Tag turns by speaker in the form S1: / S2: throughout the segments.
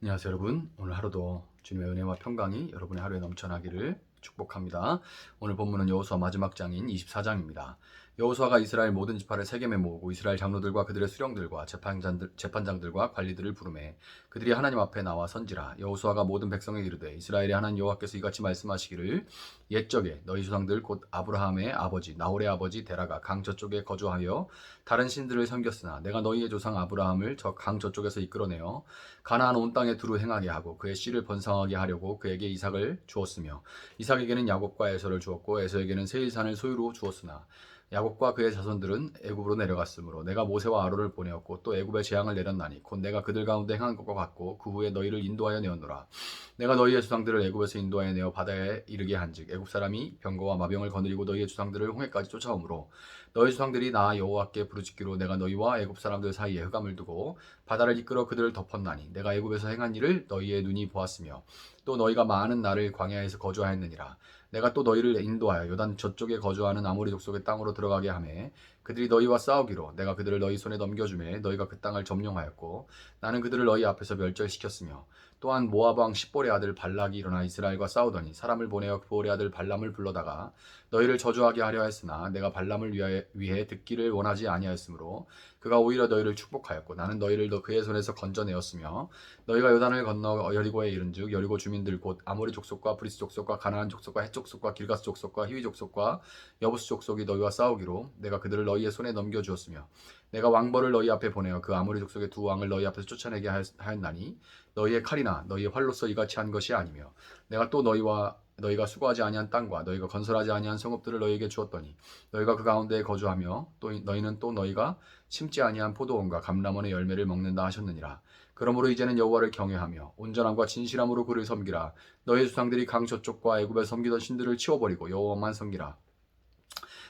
S1: 안녕하세요 여러분. 오늘 하루도 주님의 은혜와 평강이 여러분의 하루에 넘쳐나기를 축복합니다. 오늘 본문은 여호수아 마지막 장인 24장입니다. 여호수아가 이스라엘 모든 지파를 세겜에 모으고 이스라엘 장로들과 그들의 수령들과 재판장들과 관리들을 부르매 그들이 하나님 앞에 나와 선지라. 여호수아가 모든 백성에게 이르되 이스라엘의 하나님 여호와께서 이같이 말씀하시기를 옛적에 너희 조상들 곧 아브라함의 아버지 나홀의 아버지 데라가 강 저쪽에 거주하여 다른 신들을 섬겼으나 내가 너희의 조상 아브라함을 저 강 저쪽에서 이끌어내어 가나안 온 땅에 두루 행하게 하고 그의 씨를 번성하게 하려고 그에게 이삭을 주었으며 이삭에게는 야곱과 에서를 주었고 에서에게는 세일산을 소유로 주었으나 야곱과 그의 자손들은 애굽으로 내려갔으므로 내가 모세와 아론을 보내었고 또 애굽에 재앙을 내렸나니 곧 내가 그들 가운데 행한 것과 같고 그 후에 너희를 인도하여 내었노라. 내가 너희의 조상들을 애굽에서 인도하여 내어 바다에 이르게 한즉 애굽 사람이 병거와 마병을 거느리고 너희의 조상들을 홍해까지 쫓아오므로 너희 조상들이 나 여호와께 부르짖기로 내가 너희와 애굽 사람들 사이에 흑암을 두고 바다를 이끌어 그들을 덮었나니 내가 애굽에서 행한 일을 너희의 눈이 보았으며 또 너희가 많은 날을 광야에서 거주하였느니라. 내가 또 너희를 인도하여 요단 저쪽에 거주하는 아모리 족속의 땅으로 들어가게 하매 그들이 너희와 싸우기로 내가 그들을 너희 손에 넘겨주매 너희가 그 땅을 점령하였고 나는 그들을 너희 앞에서 멸절시켰으며 또한 모압 왕 십볼의 아들 발락이 일어나 이스라엘과 싸우더니 사람을 보내어 그볼의 아들 발람을 불러다가 너희를 저주하게 하려 했으나 내가 발람을 위해 듣기를 원하지 아니하였으므로 그가 오히려 너희를 축복하였고 나는 너희를 그의 손에서 건져내었으며 너희가 요단을 건너 여리고에 이른즉 여리고 주민들 곧 아모리 족속과 브리스 족속과 가나안 족속과 헷 족속과 길가스 족속과 히위 족속과 여부스 족속이 너희와 싸우기로 내가 그들을 너희의 손에 넘겨주었으며 내가 왕벌을 너희 앞에 보내어 그 아모리 족속의 두 왕을 너희 앞에서 쫓아내게 하였나니 너희의 칼이나 너희의 활로서 이같이 한 것이 아니며 내가 또 너희가 수고하지 아니한 땅과 너희가 건설하지 아니한 성읍들을 너희에게 주었더니 너희가 그 가운데에 거주하며 또 너희는 또 너희가 심지 아니한 포도원과 감람원의 열매를 먹는다 하셨느니라. 그러므로 이제는 여호와를 경외하며 온전함과 진실함으로 그를 섬기라. 너희 조상들이 강 저쪽과 애굽에 섬기던 신들을 치워버리고 여호와만 섬기라.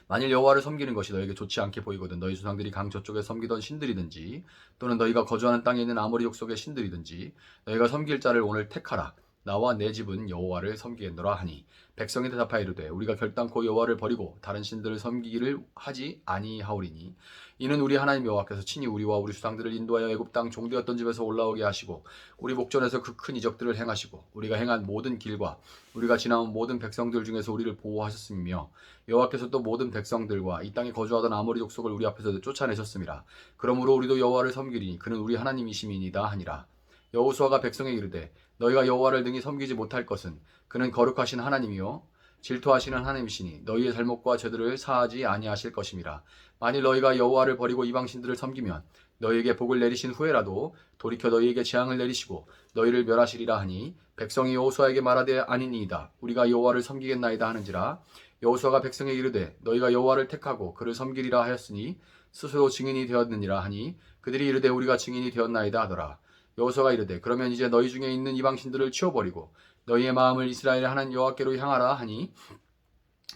S1: 만일 여호와를 섬기는 것이 너에게 좋지 않게 보이거든 너희 조상들이 강 저쪽에 섬기던 신들이든지 또는 너희가 거주하는 땅에 있는 아모리 족속의 신들이든지 너희가 섬길 자를 오늘 택하라. 나와 내 집은 여호와를 섬기겠노라 하니 백성이 대답하여 이르되 우리가 결단코 여호와를 버리고 다른 신들을 섬기기를 하지 아니하오리니 이는 우리 하나님 여호와께서 친히 우리와 우리 조상들을 인도하여 애굽 땅 종되었던 집에서 올라오게 하시고 우리 목전에서 그 큰 이적들을 행하시고 우리가 행한 모든 길과 우리가 지나온 모든 백성들 중에서 우리를 보호하셨음이며 여호와께서 또 모든 백성들과 이 땅에 거주하던 아모리 족속을 우리 앞에서 쫓아내셨습니다. 그러므로 우리도 여호와를 섬기리니 그는 우리 하나님이심이니이다 하니라. 여호수아가 백성에게 이르되 너희가 여호와를 능히 섬기지 못할 것은 그는 거룩하신 하나님이요 질투하시는 하나님이시니 너희의 잘못과 죄들을 사하지 아니하실 것임이라. 만일 너희가 여호와를 버리고 이방 신들을 섬기면 너희에게 복을 내리신 후에라도 돌이켜 너희에게 재앙을 내리시고 너희를 멸하시리라 하니 백성이 여호수아에게 말하되 아니니이다 우리가 여호와를 섬기겠나이다 하는지라. 여호수아가 백성에게 이르되 너희가 여호와를 택하고 그를 섬기리라 하였으니 스스로 증인이 되었느니라 하니 그들이 이르되 우리가 증인이 되었나이다 하더라. 여호수아가 이르되 그러면 이제 너희 중에 있는 이방 신들을 치워버리고 너희의 마음을 이스라엘의 하나님 여호와께로 향하라 하니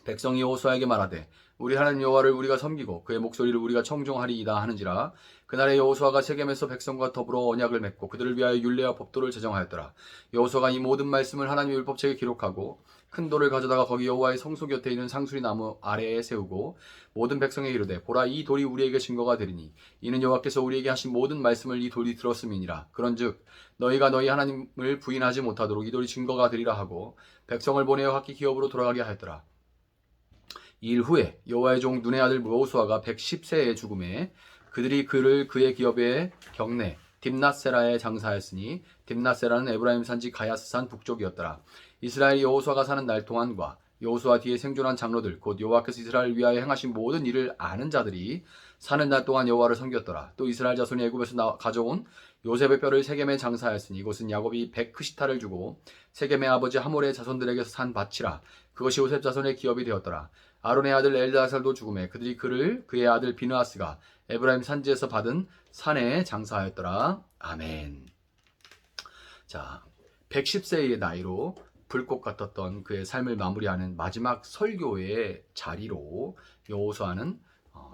S1: 백성이 여호수아에게 말하되 우리 하나님 여호와를 우리가 섬기고 그의 목소리를 우리가 청종하리이다 하는지라. 그날에 여호수아가 세겜에서 백성과 더불어 언약을 맺고 그들을 위하여 율례와 법도를 제정하였더라. 여호수아가 이 모든 말씀을 하나님의 율법책에 기록하고 큰 돌을 가져다가 거기 여호와의 성소 곁에 있는 상수리 나무 아래에 세우고 모든 백성에게 이르되 보라 이 돌이 우리에게 증거가 되리니 이는 여호와께서 우리에게 하신 모든 말씀을 이 돌이 들었음이니라. 그런즉 너희가 너희 하나님을 부인하지 못하도록 이 돌이 증거가 되리라 하고 백성을 보내어 각기 기업으로 돌아가게 하였더라. 이 일 후에 여호와의 종 눈의 아들 여호수아가 110세에 죽음에 그들이 그를 그의 기업의 경내 딥낫세라에 장사하였으니 딥낫세라는 에브라임 산지 가야스산 북쪽이었더라. 이스라엘이 여호수아가 사는 날 동안과 여호수아 뒤에 생존한 장로들 곧 여호와께서 이스라엘을 위하여 행하신 모든 일을 아는 자들이 사는 날 동안 여호와를 섬겼더라. 또 이스라엘 자손이 애굽에서 가져온 요셉의 뼈를 세겜에 장사하였으니 이곳은 야곱이 100크시타를 주고 세겜의 아버지 하몰의 자손들에게서 산 밭이라. 그것이 요셉 자손의 기업이 되었더라. 아론의 아들 엘다살도 죽음에 그들이 그의 아들 비느하스가 에브라임 산지에서 받은 산에 장사하였더라. 아멘. 자, 110세의 나이로 불꽃 같았던 그의 삶을 마무리하는 마지막 설교의 자리로 여호수아는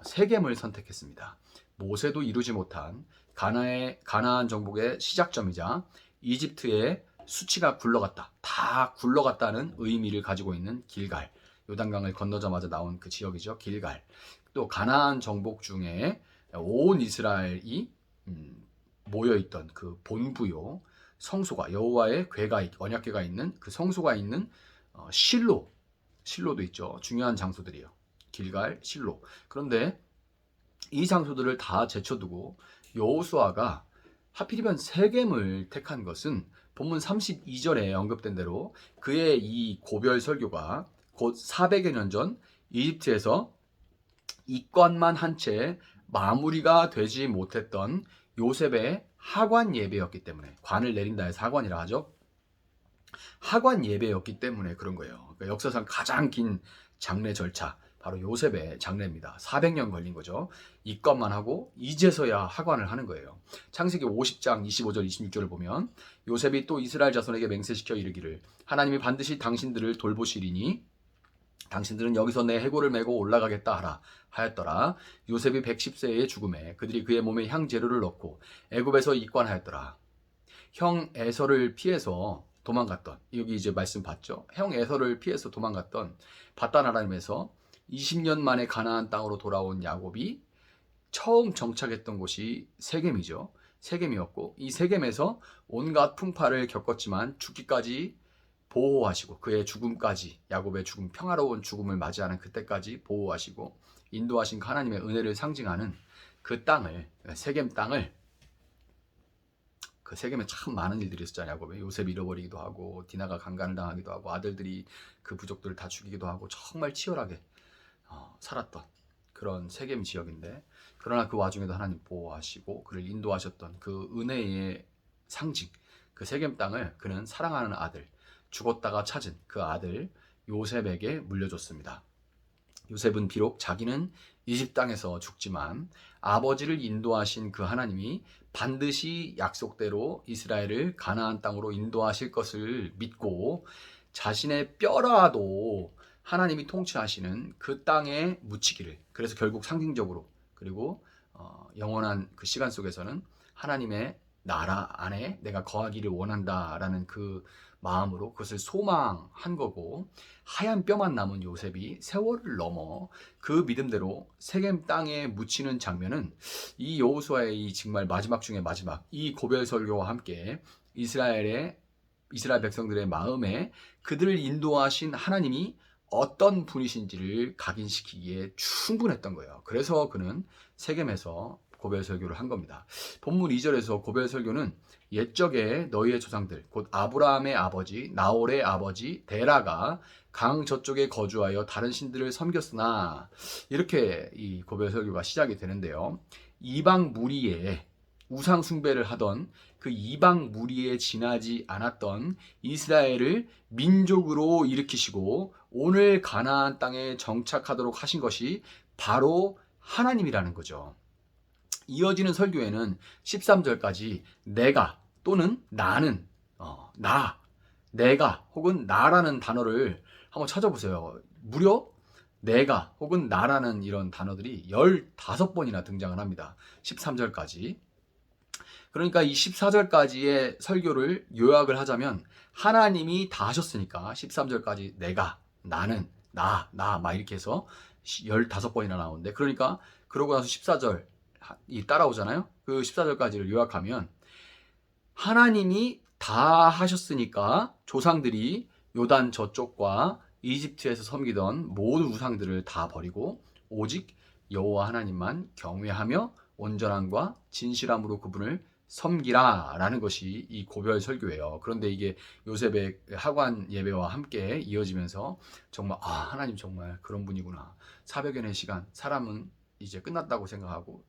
S1: 세겜을 선택했습니다. 모세도 이루지 못한 가나안 정복의 시작점이자 이집트의 수치가 굴러갔다. 다 굴러갔다는 의미를 가지고 있는 길갈. 요단강을 건너자마자 나온 그 지역이죠. 길갈. 또 가나안 정복 중에 온 이스라엘이 모여있던 그 본부요. 성소가 여호와의 언약궤가 있는 그 성소가 있는 실로도 있죠. 중요한 장소들이에요. 길갈, 실로. 그런데 이 장소들을 다 제쳐두고 여호수아가 하필이면 세겜을 택한 것은 본문 32절에 언급된 대로 그의 이 고별 설교가 곧 400여 년 전 이집트에서 이권만 한 채 마무리가 되지 못했던 요셉의 하관 예배였기 때문에, 관을 내린다 해서 하관이라 하죠. 하관 예배였기 때문에 그런 거예요. 그러니까 역사상 가장 긴 장례 절차, 바로 요셉의 장례입니다. 400년 걸린 거죠. 입관만 하고 이제서야 하관을 하는 거예요. 창세기 50장 25절 26절을 보면 요셉이 또 이스라엘 자손에게 맹세시켜 이르기를 하나님이 반드시 당신들을 돌보시리니 당신들은 여기서 내 해골을 메고 올라가겠다 하라 하였더라. 요셉이 110세의 죽음에 그들이 그의 몸에 향재료를 넣고 애굽에서 입관하였더라. 형 에서를 피해서 도망갔던, 여기 이제 말씀 봤죠. 형 에서를 피해서 도망갔던 바단 아람에서 20년 만에 가나안 땅으로 돌아온 야곱이 처음 정착했던 곳이 세겜이죠. 세겜이었고 이 세겜에서 온갖 풍파를 겪었지만 죽기까지 보호하시고 그의 죽음까지, 야곱의 죽음, 평화로운 죽음을 맞이하는 그때까지 보호하시고 인도하신 하나님의 은혜를 상징하는 그 땅을, 세겜 땅을, 그 세겜에 참 많은 일들이 있었잖아요. 야곱이 요셉 잃어버리기도 하고 디나가 강간을 당하기도 하고 아들들이 그 부족들을 다 죽이기도 하고 정말 치열하게 살았던 그런 세겜 지역인데, 그러나 그 와중에도 하나님 보호하시고 그를 인도하셨던 그 은혜의 상징, 그 세겜 땅을 그는 사랑하는 아들, 죽었다가 찾은 그 아들 요셉에게 물려줬습니다. 요셉은 비록 자기는 이집 땅에서 죽지만 아버지를 인도하신 그 하나님이 반드시 약속대로 이스라엘을 가나안 땅으로 인도하실 것을 믿고 자신의 뼈라도 하나님이 통치하시는 그 땅에 묻히기를, 그래서 결국 상징적으로, 그리고 영원한 그 시간 속에서는 하나님의 나라 안에 내가 거하기를 원한다라는 그 마음으로 그것을 소망한 거고, 하얀 뼈만 남은 요셉이 세월을 넘어 그 믿음대로 세겜 땅에 묻히는 장면은 이 여호수아의 이 정말 마지막 중에 마지막 이 고별 설교와 함께 이스라엘 백성들의 마음에 그들을 인도하신 하나님이 어떤 분이신지를 각인시키기에 충분했던 거예요. 그래서 그는 세겜에서 고별 설교를 한 겁니다. 본문 2절에서 고별 설교는 옛적에 너희의 조상들 곧 아브라함의 아버지 나홀의 아버지 데라가 강 저쪽에 거주하여 다른 신들을 섬겼으나, 이렇게 이 고별 설교가 시작이 되는데요. 이방 무리에 우상 숭배를 하던 그 이방 무리에 지나지 않았던 이스라엘을 민족으로 일으키시고 오늘 가나안 땅에 정착하도록 하신 것이 바로 하나님이라는 거죠. 이어지는 설교에는 13절까지 내가 또는 나는, 내가 혹은 나라는 단어를 한번 찾아보세요. 무려 내가 혹은 나라는 이런 단어들이 15번이나 등장을 합니다. 13절까지. 그러니까 이 14절까지의 설교를 요약을 하자면 하나님이 다 하셨으니까 13절까지 내가, 나는, 나 막 이렇게 해서 15번이나 나오는데, 그러니까 그러고 나서 14절 이 따라오잖아요. 그 14절까지를 요약하면 하나님이 다 하셨으니까 조상들이 요단 저쪽과 이집트에서 섬기던 모든 우상들을 다 버리고 오직 여호와 하나님만 경외하며 온전함과 진실함으로 그분을 섬기라 라는 것이 이 고별 설교예요. 그런데 이게 요셉의 하관 예배와 함께 이어지면서 정말 하나님 정말 그런 분이구나. 400여 년의 시간 사람은 이제 끝났다고 생각하고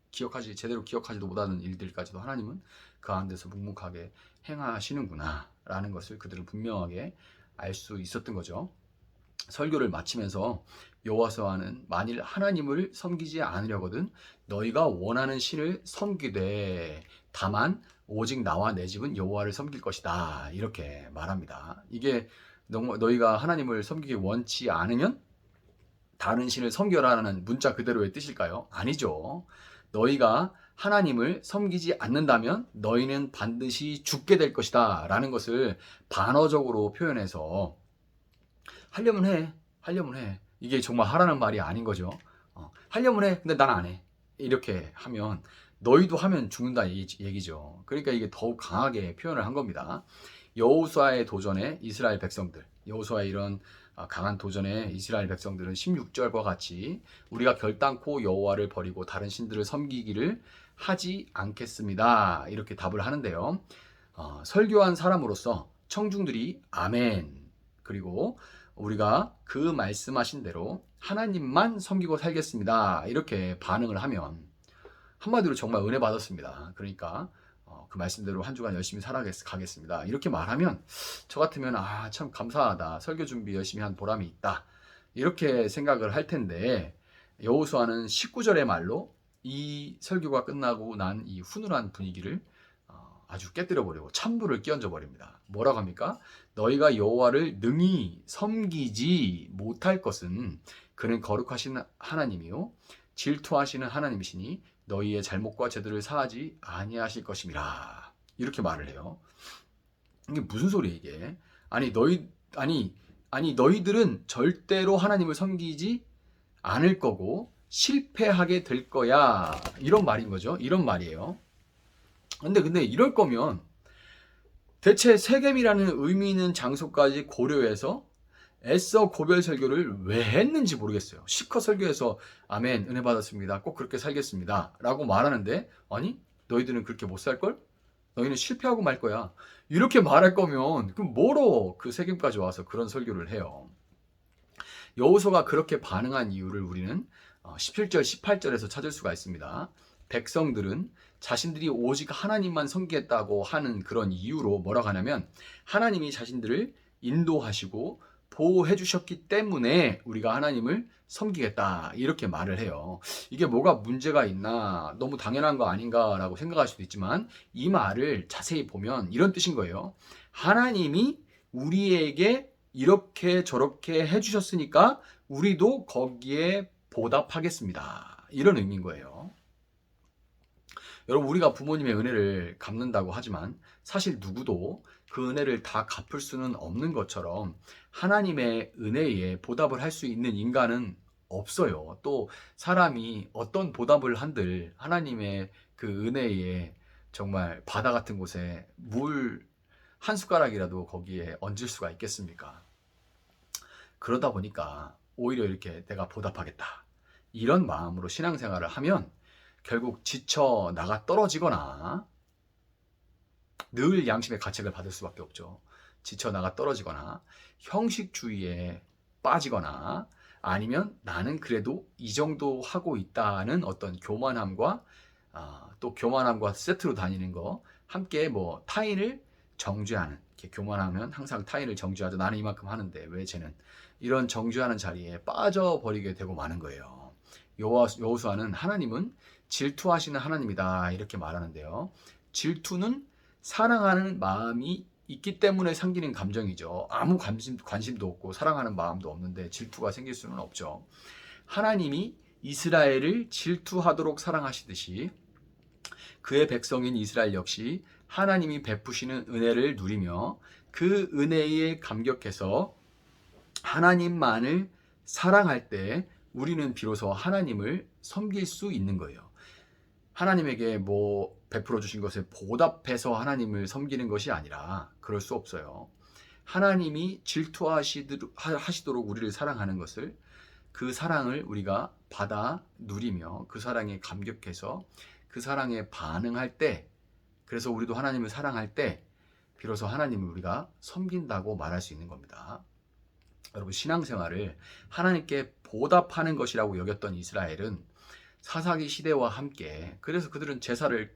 S1: 제대로 기억하지도 못하는 일들까지도 하나님은 그 가운데서 묵묵하게 행하시는구나 라는 것을 그들은 분명하게 알 수 있었던 거죠. 설교를 마치면서 여호수아는 만일 하나님을 섬기지 않으려거든 너희가 원하는 신을 섬기되 다만 오직 나와 내 집은 여호와를 섬길 것이다, 이렇게 말합니다. 이게 너희가 하나님을 섬기기 원치 않으면 다른 신을 섬겨라라는 문자 그대로의 뜻일까요? 아니죠. 너희가 하나님을 섬기지 않는다면 너희는 반드시 죽게 될 것이다 라는 것을 반어적으로 표현해서 하려면 해. 이게 정말 하라는 말이 아닌 거죠. 하려면 해. 근데 난 안 해. 이렇게 하면 너희도 하면 죽는다 얘기죠. 그러니까 이게 더욱 강하게 표현을 한 겁니다. 여호수아의 도전에 이스라엘 백성들, 여호수아의 이런 강한 도전에 이스라엘 백성들은 16절과 같이 우리가 결단코 여호와를 버리고 다른 신들을 섬기기를 하지 않겠습니다. 이렇게 답을 하는데요. 설교한 사람으로서 청중들이 아멘, 그리고 우리가 그 말씀하신 대로 하나님만 섬기고 살겠습니다, 이렇게 반응을 하면 한마디로 정말 은혜 받았습니다. 그러니까 그 말씀대로 한 주간 열심히 살아가겠습니다, 이렇게 말하면 저 같으면 참 감사하다, 설교 준비 열심히 한 보람이 있다, 이렇게 생각을 할 텐데, 여호수아는 19절의 말로 이 설교가 끝나고 난 이 훈훈한 분위기를 아주 깨뜨려 버리고 찬불을 끼얹어 버립니다. 뭐라고 합니까? 너희가 여호와를 능히 섬기지 못할 것은 그는 거룩하신 하나님이요 질투하시는 하나님이시니 너희의 잘못과 죄들을 사하지 아니하실 것임이라, 이렇게 말을 해요. 이게 무슨 소리야 이게? 너희들은 절대로 하나님을 섬기지 않을 거고 실패하게 될 거야, 이런 말인 거죠. 이런 말이에요. 근데 이럴 거면 대체 세겜이라는 의미 있는 장소까지 고려해서 애써 고별 설교를 왜 했는지 모르겠어요. 시커 설교해서 아멘, 은혜 받았습니다, 꼭 그렇게 살겠습니다 라고 말하는데, 아니 너희들은 그렇게 못 살걸? 너희는 실패하고 말 거야, 이렇게 말할 거면 그럼 뭐로 그 세겜까지 와서 그런 설교를 해요? 여호수아가 그렇게 반응한 이유를 우리는 17절 18절에서 찾을 수가 있습니다. 백성들은 자신들이 오직 하나님만 섬기겠다고 하는 그런 이유로 뭐라고 하냐면, 하나님이 자신들을 인도하시고 보호해 주셨기 때문에 우리가 하나님을 섬기겠다, 이렇게 말을 해요. 이게 뭐가 문제가 있나, 너무 당연한 거 아닌가 라고 생각할 수도 있지만, 이 말을 자세히 보면 이런 뜻인 거예요. 하나님이 우리에게 이렇게 저렇게 해주셨으니까 우리도 거기에 보답하겠습니다, 이런 의미인 거예요. 여러분, 우리가 부모님의 은혜를 갚는다고 하지만 사실 누구도 그 은혜를 다 갚을 수는 없는 것처럼 하나님의 은혜에 보답을 할 수 있는 인간은 없어요. 또 사람이 어떤 보답을 한들 하나님의 그 은혜에 정말 바다 같은 곳에 물 한 숟가락이라도 거기에 얹을 수가 있겠습니까? 그러다 보니까 오히려 이렇게 내가 보답하겠다, 이런 마음으로 신앙생활을 하면 결국 지쳐 나가 떨어지거나 늘 양심의 가책을 받을 수밖에 없죠. 지쳐 나가 떨어지거나 형식주의에 빠지거나 아니면 나는 그래도 이 정도 하고 있다는 어떤 교만함과 또 교만함과 세트로 다니는 거, 함께 뭐 타인을 정죄하는, 이렇게 교만하면 항상 타인을 정죄하죠. 나는 이만큼 하는데 왜 쟤는, 이런 정죄하는 자리에 빠져버리게 되고 마는 거예요. 여호수아는 하나님은 질투하시는 하나님이다, 이렇게 말하는데요. 질투는 사랑하는 마음이 있기 때문에 생기는 감정이죠. 아무 관심도 없고 사랑하는 마음도 없는데 질투가 생길 수는 없죠. 하나님이 이스라엘을 질투하도록 사랑하시듯이 그의 백성인 이스라엘 역시 하나님이 베푸시는 은혜를 누리며 그 은혜에 감격해서 하나님만을 사랑할 때 우리는 비로소 하나님을 섬길 수 있는 거예요. 하나님에게 뭐 베풀어 주신 것에 보답해서 하나님을 섬기는 것이 아니라 그럴 수 없어요. 하나님이 질투하시도록 우리를 사랑하는 것을, 그 사랑을 우리가 받아 누리며 그 사랑에 감격해서 그 사랑에 반응할 때, 그래서 우리도 하나님을 사랑할 때 비로소 하나님을 우리가 섬긴다고 말할 수 있는 겁니다. 여러분, 신앙생활을 하나님께 보답하는 것이라고 여겼던 이스라엘은 사사기 시대와 함께, 그래서 그들은 제사를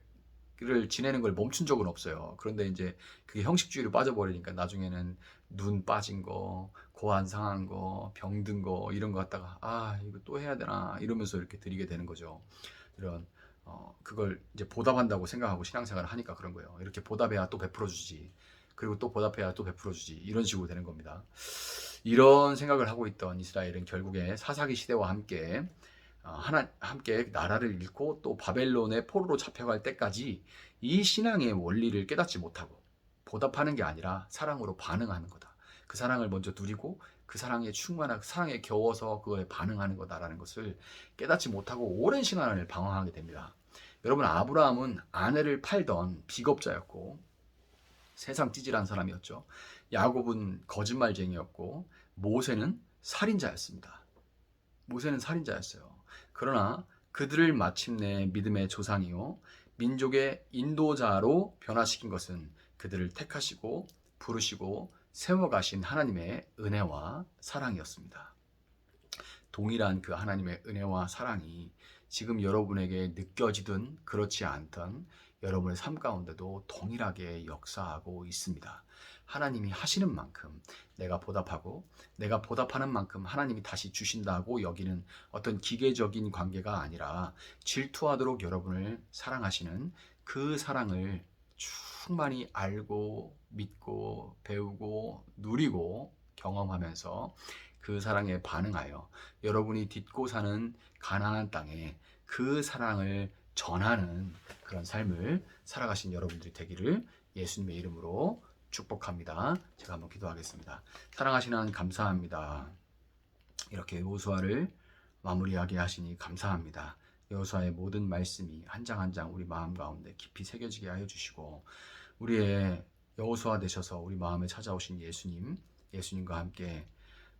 S1: 지내는 걸 멈춘 적은 없어요. 그런데 이제 그게 형식주의로 빠져버리니까 나중에는 눈 빠진 거, 고안 상한 거, 병든 거, 이런 거 갖다가 이거 또 해야 되나 이러면서 이렇게 드리게 되는 거죠. 이런 그걸 이제 보답한다고 생각하고 신앙생활을 하니까 그런 거예요. 이렇게 보답해야 또 베풀어 주지, 그리고 또 보답해야 또 베풀어 주지, 이런 식으로 되는 겁니다. 이런 생각을 하고 있던 이스라엘은 결국에 사사기 시대와 함께 함께 나라를 잃고 또 바벨론의 포로로 잡혀갈 때까지 이 신앙의 원리를 깨닫지 못하고, 보답하는 게 아니라 사랑으로 반응하는 거다, 그 사랑을 먼저 누리고 그 사랑에 충만하고 사랑에 겨워서 그거에 반응하는 거다라는 것을 깨닫지 못하고 오랜 시간을 방황하게 됩니다. 여러분, 아브라함은 아내를 팔던 비겁자였고 세상 찌질한 사람이었죠. 야곱은 거짓말쟁이였고 모세는 살인자였습니다. 모세는 살인자였어요. 그러나 그들을 마침내 믿음의 조상이요 민족의 인도자로 변화시킨 것은 그들을 택하시고 부르시고 세워가신 하나님의 은혜와 사랑이었습니다. 동일한 그 하나님의 은혜와 사랑이 지금 여러분에게 느껴지든 그렇지 않든 여러분의 삶 가운데도 동일하게 역사하고 있습니다. 하나님이 하시는 만큼 내가 보답하고 내가 보답하는 만큼 하나님이 다시 주신다고 여기는 어떤 기계적인 관계가 아니라 질투하도록 여러분을 사랑하시는 그 사랑을 충만히 알고 믿고 배우고 누리고 경험하면서 그 사랑에 반응하여 여러분이 딛고 사는 가나안 땅에 그 사랑을 전하는 그런 삶을 살아가신 여러분들이 되기를 예수님의 이름으로 축복합니다. 제가 한번 기도하겠습니다. 사랑하시는 하나님 감사합니다. 이렇게 여호수아를 마무리하게 하시니 감사합니다. 여호수아의 모든 말씀이 한 장 한 장 우리 마음 가운데 깊이 새겨지게 하여 주시고 우리의 여호수아 되셔서 우리 마음에 찾아오신 예수님과 함께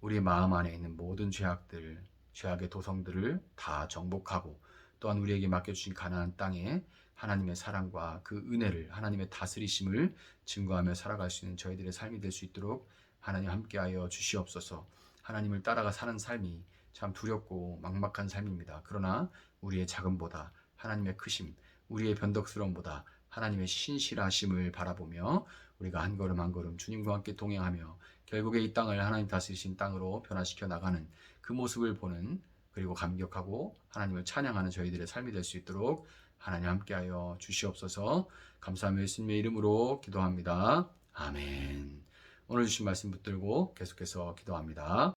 S1: 우리의 마음 안에 있는 모든 죄악들, 죄악의 도성들을 다 정복하고 또한 우리에게 맡겨주신 가나안 땅에 하나님의 사랑과 그 은혜를 하나님의 다스리심을 증거하며 살아갈 수 있는 저희들의 삶이 될 수 있도록 하나님 함께하여 주시옵소서. 하나님을 따라가 사는 삶이 참 두렵고 막막한 삶입니다. 그러나 우리의 작음보다 하나님의 크심, 우리의 변덕스러움보다 하나님의 신실하심을 바라보며 우리가 한 걸음 한 걸음 주님과 함께 동행하며 결국에 이 땅을 하나님 다스리신 땅으로 변화시켜 나가는 그 모습을 보는 그리고 감격하고 하나님을 찬양하는 저희들의 삶이 될 수 있도록 하나님 함께하여 주시옵소서. 감사하며 예수님의 이름으로 기도합니다. 아멘. 오늘 주신 말씀 붙들고 계속해서 기도합니다.